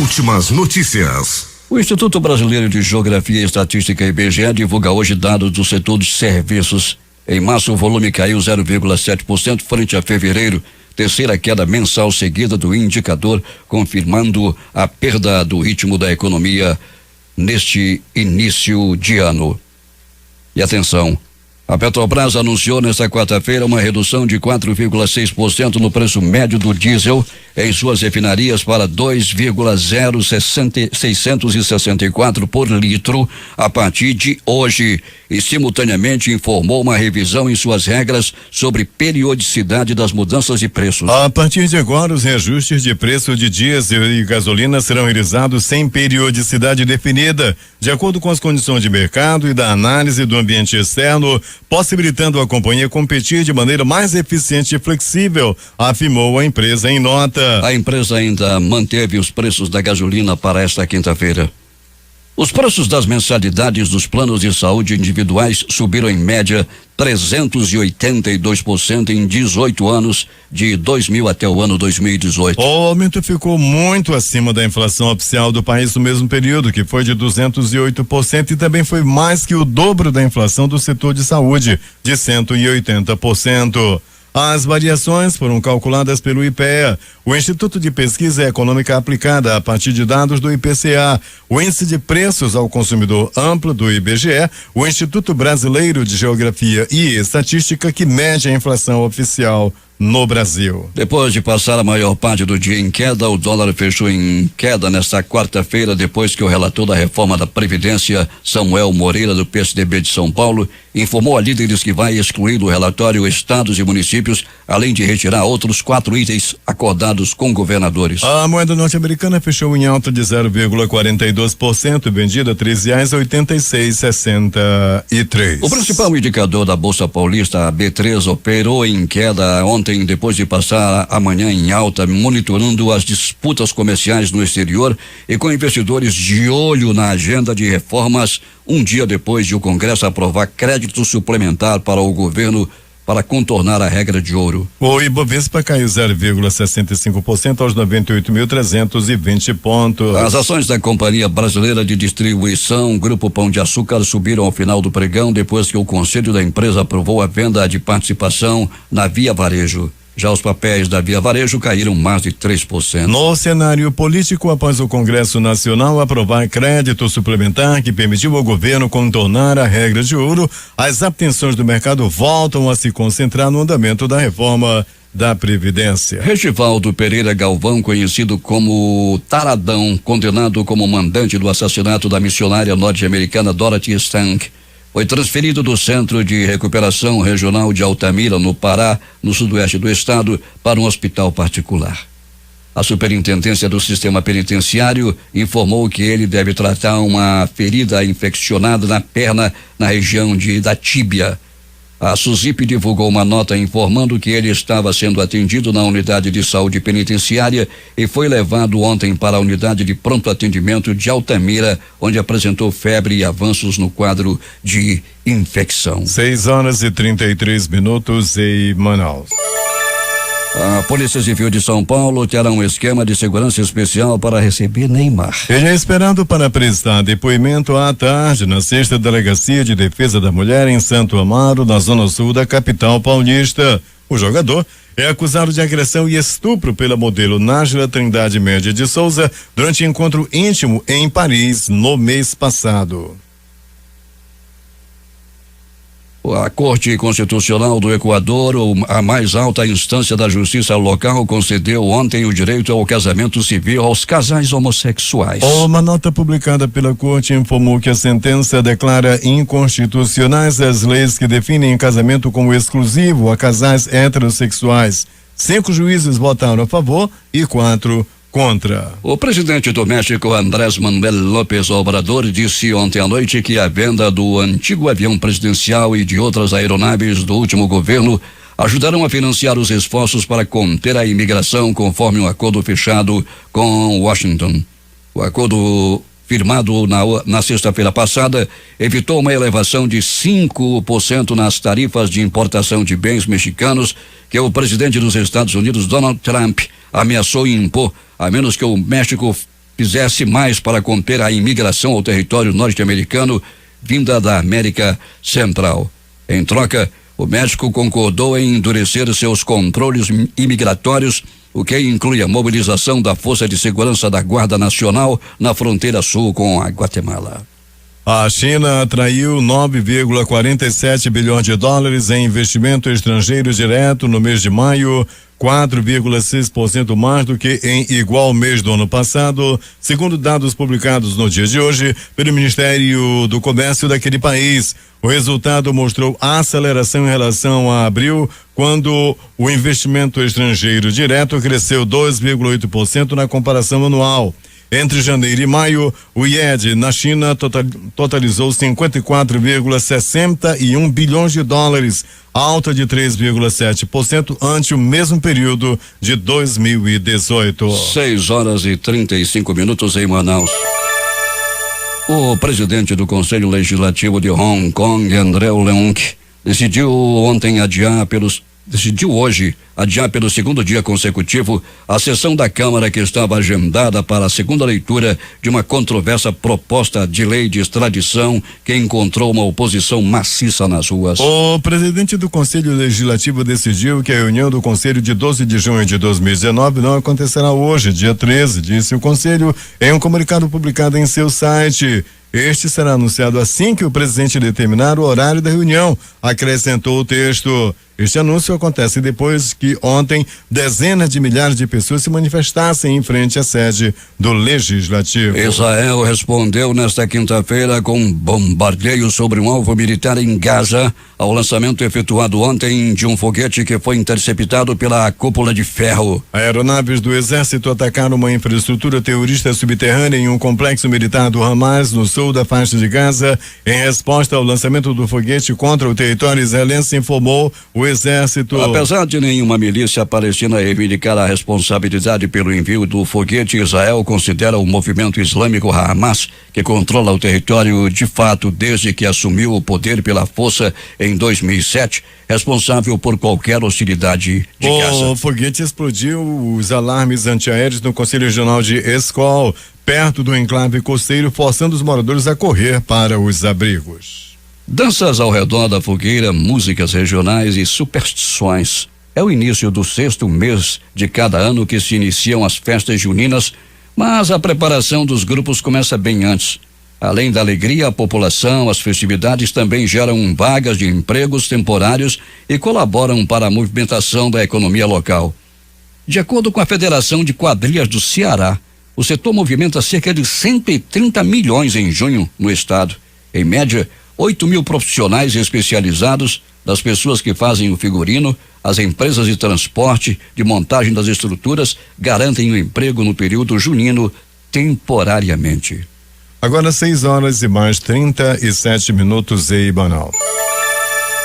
Speaker 3: Últimas notícias.
Speaker 1: o Instituto Brasileiro de Geografia e Estatística, IBGE, divulga hoje dados do setor de serviços. Em março, o volume caiu 0,7% frente a fevereiro, terceira queda mensal seguida do indicador, confirmando a perda do ritmo da economia neste início de ano. E atenção, A Petrobras anunciou nesta quarta-feira uma redução de 4,6% no preço médio do diesel em suas refinarias para 2,0664 por litro a partir de hoje e simultaneamente informou uma revisão em suas regras sobre periodicidade das mudanças de preços.
Speaker 2: A partir de agora, os reajustes de preço de diesel e gasolina serão realizados sem periodicidade definida, de acordo com as condições de mercado e da análise do ambiente externo, possibilitando a companhia competir de maneira mais eficiente e flexível, afirmou a empresa em nota.
Speaker 1: A empresa ainda manteve os preços da gasolina para esta quinta-feira. Os preços das mensalidades dos planos de saúde individuais subiram em média 382% em 18 anos, de 2000 até o ano 2018.
Speaker 2: O aumento ficou muito acima da inflação oficial do país no mesmo período, que foi de 208%, e também foi mais que o dobro da inflação do setor de saúde, de 180%. As variações foram calculadas pelo IPEA, o Instituto de Pesquisa Econômica Aplicada, a partir de dados do IPCA, o Índice de Preços ao Consumidor Amplo do IBGE, o Instituto Brasileiro de Geografia e Estatística, que mede a inflação oficial no Brasil.
Speaker 1: Depois de passar a maior parte do dia em queda, o dólar fechou em queda nesta quarta-feira, depois que o relator da reforma da Previdência, Samuel Moreira, do PSDB de São Paulo, informou a líderes que vai excluir do relatório estados e municípios, além de retirar outros 4 itens acordados com governadores.
Speaker 2: A moeda norte-americana fechou em alta de 0,42%, vendida a R$3,8663.
Speaker 1: O principal indicador da Bolsa Paulista, a B3, operou em queda ontem, depois de passar a manhã em alta, monitorando as disputas comerciais no exterior e com investidores de olho na agenda de reformas, um dia depois de o Congresso aprovar crédito suplementar para o governo para contornar a regra de ouro.
Speaker 2: O Ibovespa caiu 0,65% aos 98.320 pontos.
Speaker 1: As ações da Companhia Brasileira de Distribuição, Grupo Pão de Açúcar, subiram ao final do pregão depois que o Conselho da empresa aprovou a venda de participação na Via Varejo. Já os papéis da Via Varejo caíram mais de 3%.
Speaker 2: No cenário político, após o Congresso Nacional aprovar crédito suplementar que permitiu ao governo contornar a regra de ouro, as atenções do mercado voltam a se concentrar no andamento da reforma da Previdência.
Speaker 1: Regivaldo Pereira Galvão, conhecido como Taradão, condenado como mandante do assassinato da missionária norte-americana Dorothy Stank, foi transferido do Centro de Recuperação Regional de Altamira, no Pará, no sudoeste do estado, para um hospital particular. A Superintendência do Sistema Penitenciário informou que ele deve tratar uma ferida infeccionada na perna, na região da tíbia. A SUSIP divulgou uma nota informando que ele estava sendo atendido na unidade de saúde penitenciária e foi levado ontem para a unidade de pronto atendimento de Altamira, onde apresentou febre e avanços no quadro de infecção.
Speaker 2: 6h33 em Manaus.
Speaker 1: A Polícia Civil de São Paulo terá um esquema de segurança especial para receber Neymar.
Speaker 2: Ele é esperado para prestar depoimento à tarde na 6ª Delegacia de Defesa da Mulher em Santo Amaro, na zona sul da capital paulista. O jogador é acusado de agressão e estupro pela modelo Nájila Trindade Média de Souza durante encontro íntimo em Paris no mês passado.
Speaker 1: A Corte Constitucional do Equador, a mais alta instância da justiça local, concedeu ontem o direito ao casamento civil aos casais homossexuais.
Speaker 2: Uma nota publicada pela Corte informou que a sentença declara inconstitucionais as leis que definem casamento como exclusivo a casais heterossexuais. 5 juízes votaram a favor e 4 contra.
Speaker 1: O presidente do México, Andrés Manuel López Obrador, disse ontem à noite que a venda do antigo avião presidencial e de outras aeronaves do último governo ajudarão a financiar os esforços para conter a imigração, conforme um acordo fechado com Washington. O acordo firmado na sexta-feira passada evitou uma elevação de 5% nas tarifas de importação de bens mexicanos que o presidente dos Estados Unidos, Donald Trump, ameaçou impor, a menos que o México fizesse mais para conter a imigração ao território norte-americano vinda da América Central. Em troca, o México concordou em endurecer seus controles imigratórios, o que inclui a mobilização da Força de Segurança da Guarda Nacional na fronteira sul com a Guatemala.
Speaker 2: A China atraiu 9,47 bilhões de dólares em investimento estrangeiro direto no mês de maio, 4,6% mais do que em igual mês do ano passado, segundo dados publicados no dia de hoje pelo Ministério do Comércio daquele país. O resultado mostrou aceleração em relação a abril, quando o investimento estrangeiro direto cresceu 2,8% na comparação anual. Entre janeiro e maio, o IED na China totalizou 54,61 bilhões de dólares, alta de 3,7% ante o mesmo período de 2018.
Speaker 1: 6h35 em Manaus. O presidente do Conselho Legislativo de Hong Kong, André Leung, decidiu hoje adiar pelo segundo dia consecutivo a sessão da Câmara que estava agendada para a segunda leitura de uma controversa proposta de lei de extradição que encontrou uma oposição maciça nas ruas.
Speaker 2: O presidente do Conselho Legislativo decidiu que a reunião do Conselho de 12 de junho de 2019 não acontecerá hoje, dia 13, disse o Conselho em um comunicado publicado em seu site. Este será anunciado assim que o presidente determinar o horário da reunião, acrescentou o texto. Este anúncio acontece depois que ontem dezenas de milhares de pessoas se manifestassem em frente à sede do Legislativo.
Speaker 1: Israel respondeu nesta quinta-feira com um bombardeio sobre um alvo militar em Gaza, ao lançamento efetuado ontem de um foguete que foi interceptado pela cúpula de ferro.
Speaker 2: Aeronaves do Exército atacaram uma infraestrutura terrorista subterrânea em um complexo militar do Hamas no sul da faixa de Gaza. Em resposta ao lançamento do foguete contra o território israelense, informou o Exército.
Speaker 1: Apesar de nenhuma milícia palestina reivindicar a responsabilidade pelo envio do foguete, Israel considera o movimento islâmico Hamas, que controla o território de fato desde que assumiu o poder pela força em 2007, responsável por qualquer hostilidade de Gaza.
Speaker 2: O foguete explodiu os alarmes antiaéreos no Conselho Regional de Escol, perto do enclave costeiro, forçando os moradores a correr para os abrigos.
Speaker 1: Danças ao redor da fogueira, músicas regionais e superstições. É o início do 6º mês de cada ano que se iniciam as festas juninas, mas a preparação dos grupos começa bem antes. Além da alegria à população, as festividades também geram vagas de empregos temporários e colaboram para a movimentação da economia local. De acordo com a Federação de Quadrilhas do Ceará, o setor movimenta cerca de 130 milhões em junho no estado. Em média, 8.000 profissionais especializados, das pessoas que fazem o figurino, as empresas de transporte, de montagem das estruturas, garantem o emprego no período junino temporariamente.
Speaker 2: Agora 6h37 em Manaus.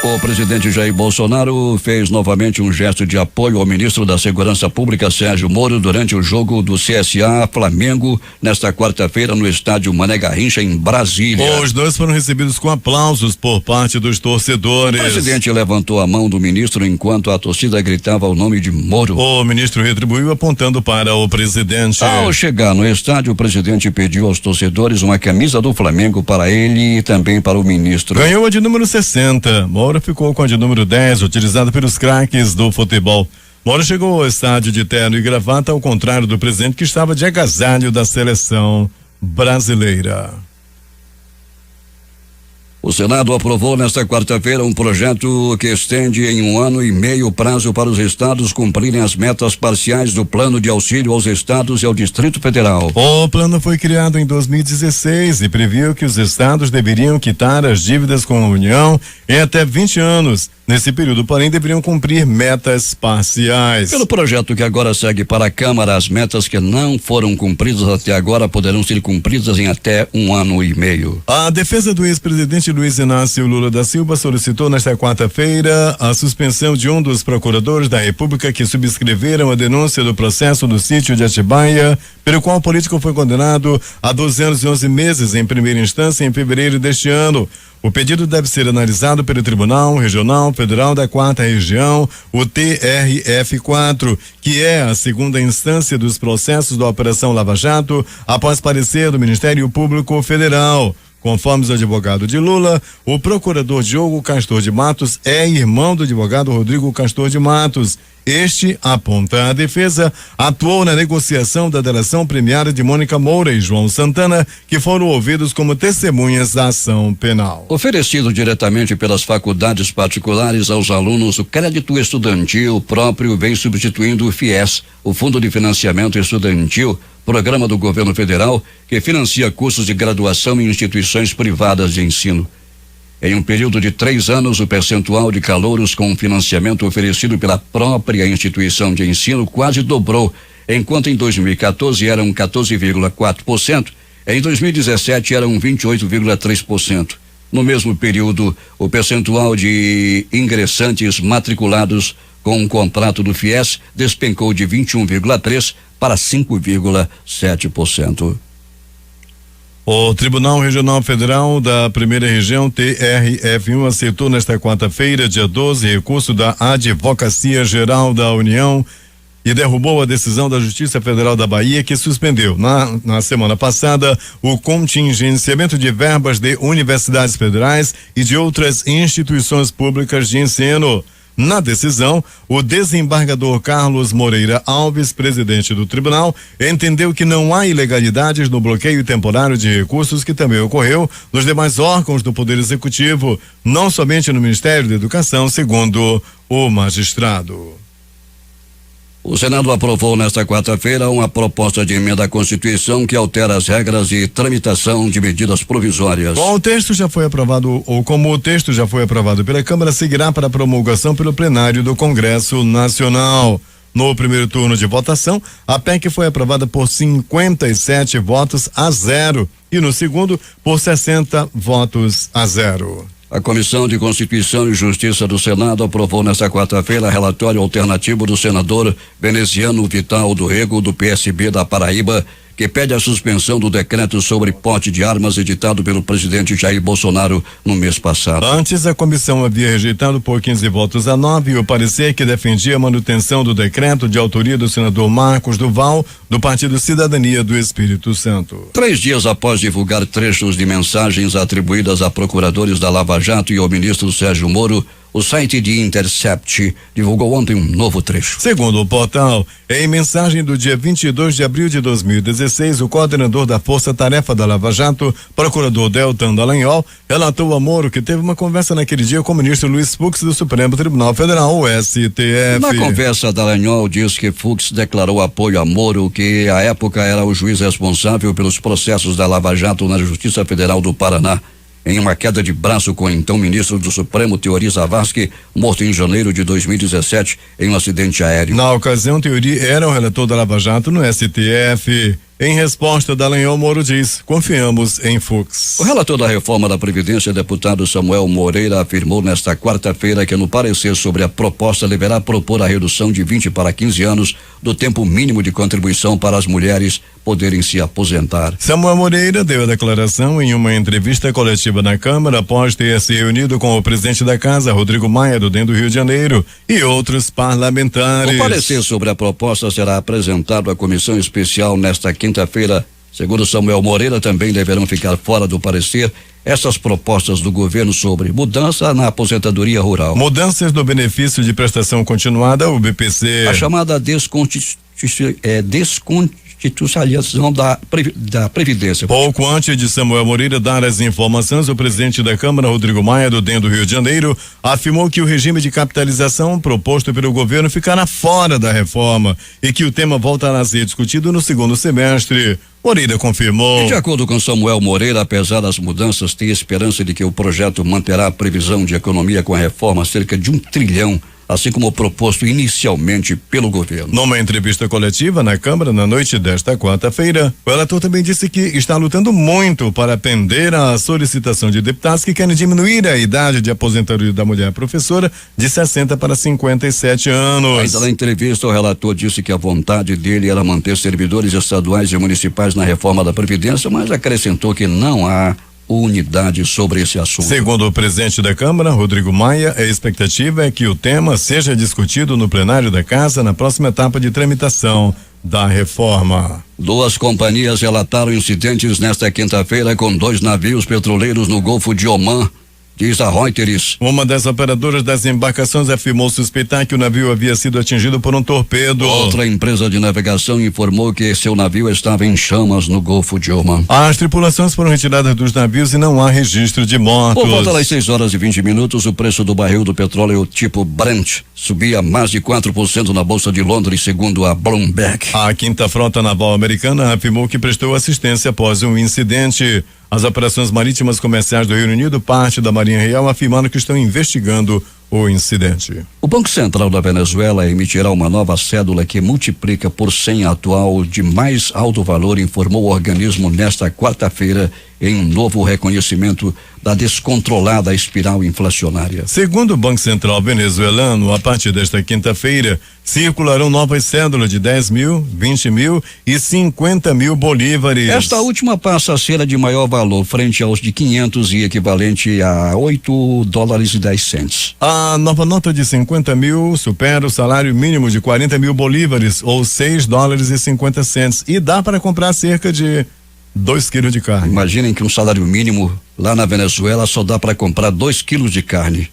Speaker 1: O presidente Jair Bolsonaro fez novamente um gesto de apoio ao ministro da Segurança Pública, Sérgio Moro, durante o jogo do CSA Flamengo, nesta quarta-feira, no estádio Mané Garrincha, em Brasília.
Speaker 2: Os dois foram recebidos com aplausos por parte dos torcedores.
Speaker 1: O presidente levantou a mão do ministro enquanto a torcida gritava o nome de Moro.
Speaker 2: O ministro retribuiu apontando para o presidente.
Speaker 1: Ao chegar no estádio, o presidente pediu aos torcedores uma camisa do Flamengo para ele e também para o ministro.
Speaker 2: Ganhou a de número 60. Moro ficou com a de número 10, utilizada pelos craques do futebol. Moro chegou ao estádio de terno e gravata, ao contrário do presidente, que estava de agasalho da seleção brasileira.
Speaker 1: O Senado aprovou nesta quarta-feira um projeto que estende em 1 ano e meio o prazo para os estados cumprirem as metas parciais do plano de auxílio aos estados e ao Distrito Federal.
Speaker 2: O plano foi criado em 2016 e previu que os estados deveriam quitar as dívidas com a União em até 20 anos. Nesse período, porém, deveriam cumprir metas parciais.
Speaker 1: Pelo projeto que agora segue para a Câmara, as metas que não foram cumpridas até agora poderão ser cumpridas em até 1 ano e meio.
Speaker 2: A defesa do ex-presidente Luiz Inácio Lula da Silva solicitou nesta quarta-feira a suspensão de um dos procuradores da República que subscreveram a denúncia do processo do sítio de Atibaia, pelo qual o político foi condenado a 12 anos e 11 meses em primeira instância em fevereiro deste ano. O pedido deve ser analisado pelo Tribunal Regional Federal da 4ª Região, o TRF4, que é a segunda instância dos processos da Operação Lava Jato, após parecer do Ministério Público Federal. Conforme os advogados de Lula, o procurador Diogo Castor de Matos é irmão do advogado Rodrigo Castor de Matos. Este, aponta a defesa, atuou na negociação da delação premiada de Mônica Moura e João Santana, que foram ouvidos como testemunhas da ação penal.
Speaker 1: Oferecido diretamente pelas faculdades particulares aos alunos, o crédito estudantil próprio vem substituindo o FIES, o Fundo de Financiamento Estudantil, programa do governo federal que financia cursos de graduação em instituições privadas de ensino. Em um período de 3 anos, o percentual de calouros com financiamento oferecido pela própria instituição de ensino quase dobrou, enquanto em 2014 eram 14,4%, em 2017 eram 28,3%. No mesmo período, o percentual de ingressantes matriculados com um contrato do FIES despencou de 21,3% para 5,7%.
Speaker 2: O Tribunal Regional Federal da Primeira Região, TRF1, aceitou nesta quarta-feira, dia 12, recurso da Advocacia Geral da União e derrubou a decisão da Justiça Federal da Bahia, que suspendeu na semana passada o contingenciamento de verbas de universidades federais e de outras instituições públicas de ensino. Na decisão, o desembargador Carlos Moreira Alves, presidente do tribunal, entendeu que não há ilegalidades no bloqueio temporário de recursos que também ocorreu nos demais órgãos do Poder Executivo, não somente no Ministério da Educação, segundo o magistrado.
Speaker 1: O Senado aprovou nesta quarta-feira uma proposta de emenda à Constituição que altera as regras de tramitação de medidas provisórias.
Speaker 2: Como o texto já foi aprovado pela Câmara, seguirá para promulgação pelo plenário do Congresso Nacional. No primeiro turno de votação, a PEC foi aprovada por 57 votos a 0 e no segundo por 60 votos a 0.
Speaker 1: A Comissão de Constituição e Justiça do Senado aprovou nesta quarta-feira relatório alternativo do senador Veneziano Vital do Rego, do PSB da Paraíba, que pede a suspensão do decreto sobre porte de armas editado pelo presidente Jair Bolsonaro no mês passado.
Speaker 2: Antes, a comissão havia rejeitado por 15 votos a 9 o parecer que defendia a manutenção do decreto de autoria do senador Marcos Duval, do Partido Cidadania do Espírito Santo.
Speaker 1: 3 dias após divulgar trechos de mensagens atribuídas a procuradores da Lava Jato e ao ministro Sérgio Moro, o site de Intercept divulgou ontem um novo trecho.
Speaker 2: Segundo o portal, em mensagem do dia 22 de abril de 2016, o coordenador da Força Tarefa da Lava Jato, procurador Deltan Dallagnol, relatou a Moro que teve uma conversa naquele dia com o ministro Luiz Fux do Supremo Tribunal Federal, o STF.
Speaker 1: Na conversa, Dallagnol diz que Fux declarou apoio a Moro, que à época era o juiz responsável pelos processos da Lava Jato na Justiça Federal do Paraná, em uma queda de braço com o então ministro do Supremo, Teori Zavascki, morto em janeiro de 2017 em um acidente aéreo.
Speaker 2: Na ocasião, Teori era o relator da Lava Jato no STF. Em resposta, Dallagnol, Moro diz: confiamos em Fux.
Speaker 1: O relator da reforma da Previdência, deputado Samuel Moreira, afirmou nesta quarta-feira que no parecer sobre a proposta deverá propor a redução de 20 para 15 anos do tempo mínimo de contribuição para as mulheres poderem se aposentar.
Speaker 2: Samuel Moreira deu a declaração em uma entrevista coletiva na Câmara após ter se reunido com o presidente da Casa, Rodrigo Maia, do DEM do Rio de Janeiro, e outros parlamentares.
Speaker 1: O parecer sobre a proposta será apresentado à comissão especial nesta quinta-feira. Segundo Samuel Moreira, também deverão ficar fora do parecer essas propostas do governo sobre mudança na aposentadoria rural.
Speaker 2: Mudanças no benefício de prestação continuada, o BPC.
Speaker 1: A chamada desconstitucionalização da Previdência.
Speaker 2: Pouco antes de Samuel Moreira dar as informações, o presidente da Câmara, Rodrigo Maia, do DEM do Rio de Janeiro, afirmou que o regime de capitalização proposto pelo governo ficará fora da reforma e que o tema voltará a ser discutido no segundo semestre. Moreira confirmou.
Speaker 1: E de acordo com Samuel Moreira, apesar das mudanças, tem esperança de que o projeto manterá a previsão de economia com a reforma cerca de 1 trilhão, assim como proposto inicialmente pelo governo.
Speaker 2: Numa entrevista coletiva na Câmara na noite desta quarta-feira, o relator também disse que está lutando muito para atender à solicitação de deputados que querem diminuir a idade de aposentadoria da mulher professora de 60 para 57 anos.
Speaker 1: Ainda na entrevista, o relator disse que a vontade dele era manter servidores estaduais e municipais na reforma da Previdência, mas acrescentou que não há unidade sobre esse assunto.
Speaker 2: Segundo o presidente da Câmara, Rodrigo Maia, a expectativa é que o tema seja discutido no plenário da Casa na próxima etapa de tramitação da reforma.
Speaker 1: 2 companhias relataram incidentes nesta quinta-feira com 2 navios petroleiros no Golfo de Omã, diz a Reuters.
Speaker 2: Uma das operadoras das embarcações afirmou suspeitar que o navio havia sido atingido por um torpedo.
Speaker 1: Outra empresa de navegação informou que seu navio estava em chamas no Golfo de Omã.
Speaker 2: As tripulações foram retiradas dos navios e não há registro de mortos.
Speaker 1: Por volta das 6h20, o preço do barril do petróleo tipo Brent subia mais de 4% na Bolsa de Londres, segundo a Bloomberg.
Speaker 2: A 5ª Frota Naval Americana afirmou que prestou assistência após um incidente. As operações marítimas comerciais do Reino Unido, parte da Marinha Real, afirmaram que estão investigando o incidente.
Speaker 1: O Banco Central da Venezuela emitirá uma nova cédula que multiplica por 100 a atual de mais alto valor, informou o organismo nesta quarta-feira em um novo reconhecimento da descontrolada espiral inflacionária.
Speaker 2: Segundo o Banco Central venezuelano, a partir desta quinta-feira, circularão novas cédulas de 10 mil, 20 mil e 50 mil bolívares.
Speaker 1: Esta última passa a ser a de maior valor, frente aos de 500 e equivalente a $8,10.
Speaker 2: A nova nota de 50 mil supera o salário mínimo de 40 mil bolívares, ou $6,50, e dá para comprar cerca de 2 quilos de carne.
Speaker 1: Imaginem que um salário mínimo lá na Venezuela só dá para comprar 2 quilos de carne.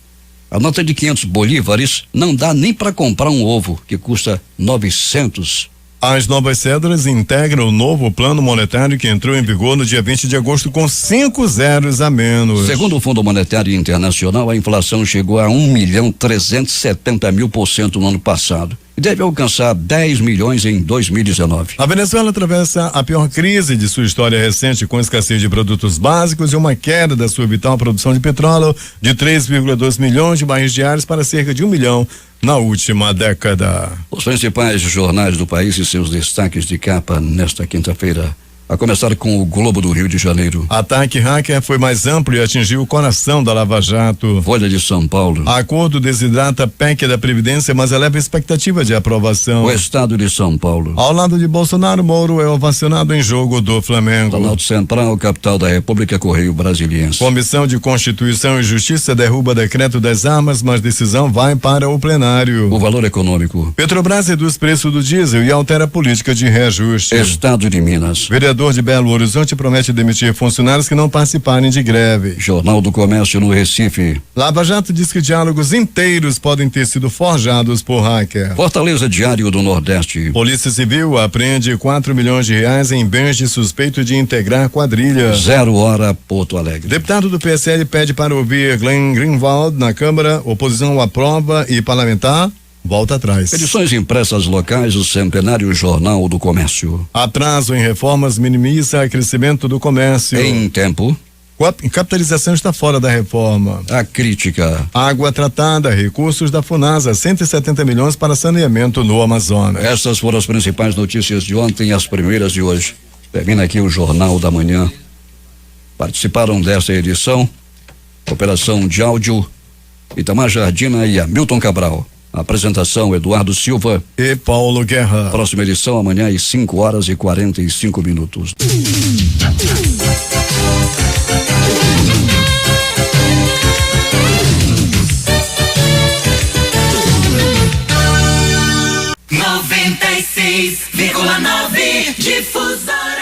Speaker 1: A nota de 500 bolívares não dá nem para comprar um ovo, que custa 900.
Speaker 2: As novas cédulas integram o novo plano monetário que entrou em vigor no dia 20 de agosto com 5 zeros a menos.
Speaker 1: Segundo o Fundo Monetário Internacional, a inflação chegou a 1.370.000% no ano passado e deve alcançar 10 milhões em 2019.
Speaker 2: A Venezuela atravessa a pior crise de sua história recente, com escassez de produtos básicos e uma queda da sua vital produção de petróleo de 3,2 milhões de barris diários para cerca de 1 milhão na última década.
Speaker 1: Os principais jornais do país e seus destaques de capa nesta quinta-feira, a começar com o Globo do Rio de Janeiro.
Speaker 2: Ataque hacker foi mais amplo e atingiu o coração da Lava Jato.
Speaker 1: Folha de São Paulo.
Speaker 2: Acordo desidrata PEC da Previdência, mas eleva a expectativa de aprovação.
Speaker 1: O Estado de São Paulo.
Speaker 2: Ao lado de Bolsonaro, Moro é ovacionado em jogo do Flamengo.
Speaker 1: Planalto Central, capital da República, Correio Brasiliense.
Speaker 2: Comissão de Constituição e Justiça derruba decreto das armas, mas decisão vai para o plenário.
Speaker 1: O valor econômico.
Speaker 2: Petrobras reduz preço do diesel e altera a política de reajuste.
Speaker 1: Estado de Minas.
Speaker 2: Vereador de Belo Horizonte promete demitir funcionários que não participarem de greve.
Speaker 1: Jornal do Comércio no Recife.
Speaker 2: Lava Jato diz que diálogos inteiros podem ter sido forjados por hacker.
Speaker 1: Fortaleza, Diário do Nordeste.
Speaker 2: Polícia Civil apreende 4 milhões de reais em bens de suspeito de integrar quadrilha.
Speaker 1: 0 hora, Porto Alegre.
Speaker 2: Deputado do PSL pede para ouvir Glenn Greenwald na Câmara, oposição aprova e parlamentar volta atrás.
Speaker 1: Edições impressas locais, o centenário Jornal do Comércio.
Speaker 2: Atraso em reformas minimiza crescimento do comércio.
Speaker 1: Em tempo.
Speaker 2: Capitalização está fora da reforma.
Speaker 1: A crítica.
Speaker 2: Água tratada, recursos da Funasa, 170 milhões para saneamento no Amazonas.
Speaker 1: Essas foram as principais notícias de ontem, as primeiras de hoje. Termina aqui o Jornal da Manhã. Participaram desta edição, operação de áudio, Itamar Jardina e Hamilton Cabral. Apresentação, Eduardo Silva
Speaker 2: e Paulo Guerra.
Speaker 1: Próxima edição amanhã às 5h45.
Speaker 6: 96,9 difusão.